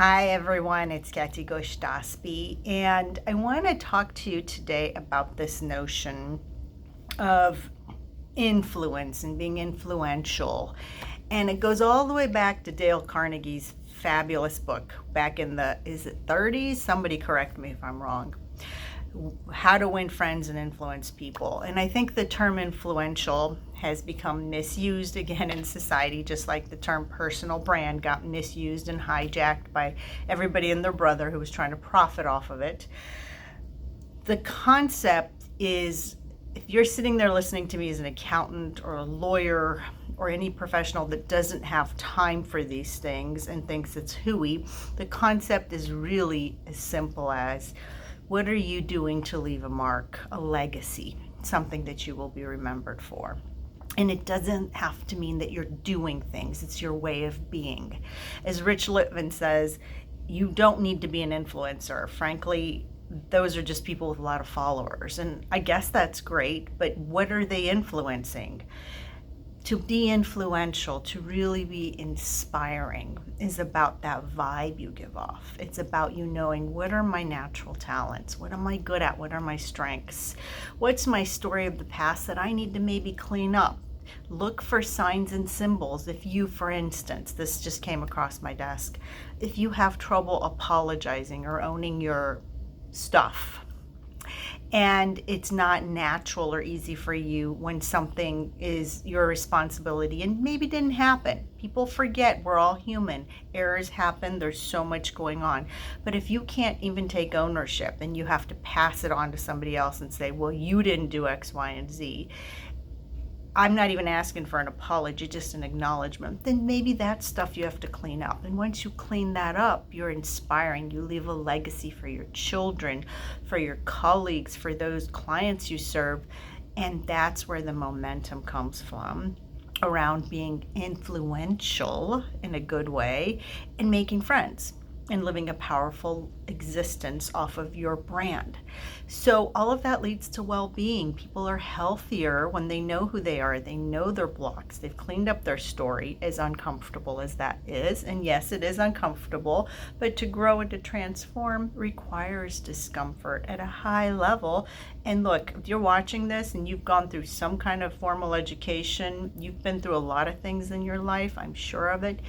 Hi everyone, it's Kathy Gostaspi, and I want to talk to you today about this notion of influence and being influential. And it goes all the way back to Dale Carnegie's fabulous book back in the, is it 30s? Somebody correct me if I'm wrong. How to Win Friends and Influence People. And I think the term influential has become misused again in society, just like the term personal brand got misused and hijacked by everybody and their brother who was trying to profit off of it. The concept is, if you're sitting there listening to me as an accountant or a lawyer or any professional that doesn't have time for these things and thinks it's hooey, the concept is really as simple as, what are you doing to leave a mark, a legacy, something that you will be remembered for? And it doesn't have to mean that you're doing things, it's your way of being. As Rich Litvin says, you don't need to be an influencer. Frankly, those are just people with a lot of followers. And I guess that's great, but what are they influencing? To be influential, to really be inspiring, is about that vibe you give off. It's about you knowing, what are my natural talents? What am I good at? What are my strengths? What's my story of the past that I need to maybe clean up? Look for signs and symbols. If you, for instance, this just came across my desk, if you have trouble apologizing or owning your stuff, and it's not natural or easy for you when something is your responsibility and maybe didn't happen. People forget, we're all human. Errors happen, there's so much going on. But if you can't even take ownership and you have to pass it on to somebody else and say, well, you didn't do X, Y, and Z, I'm not even asking for an apology, just an acknowledgement, then maybe that's stuff you have to clean up. And once you clean that up, you're inspiring. You leave a legacy for your children, for your colleagues, for those clients you serve. And that's where the momentum comes from, around being influential in a good way and making friends and living a powerful existence off of your brand. So all of that leads to well-being. People are healthier when they know who they are. They know their blocks. They've cleaned up their story, as uncomfortable as that is. And yes, it is uncomfortable, but to grow and to transform requires discomfort at a high level. And look, if you're watching this and you've gone through some kind of formal education, you've been through a lot of things in your life, I'm sure of it,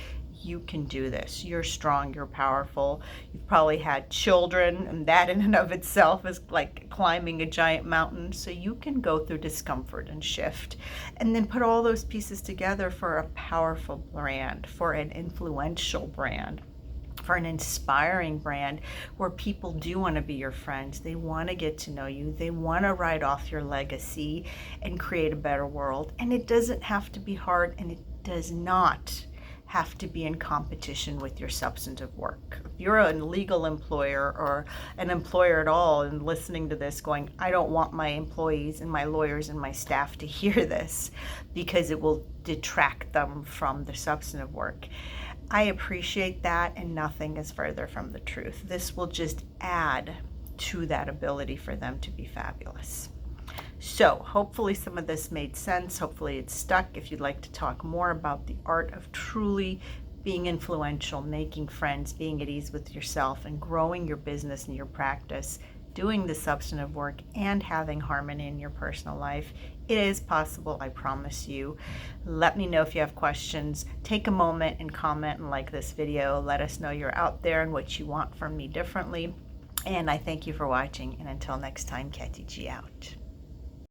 you can do this. You're strong, you're powerful. You've probably had children, and that in and of itself is like climbing a giant mountain. So you can go through discomfort and shift, and then put all those pieces together for a powerful brand, for an influential brand, for an inspiring brand where people do want to be your friends. They want to get to know you. They want to write off your legacy and create a better world. And it doesn't have to be hard, and it does not have to be in competition with your substantive work. If you're a legal employer or an employer at all and listening to this going, I don't want my employees and my lawyers and my staff to hear this because it will detract them from the substantive work. I appreciate that, and nothing is further from the truth. This will just add to that ability for them to be fabulous. So hopefully some of this made sense. Hopefully it's stuck. If you'd like to talk more about the art of truly being influential, making friends, being at ease with yourself, and growing your business and your practice, doing the substantive work, and having harmony in your personal life, it is possible, I promise you. Let me know if you have questions. Take a moment and comment and like this video. Let us know you're out there and what you want from me differently. And I thank you for watching. And until next time, Kathy G out.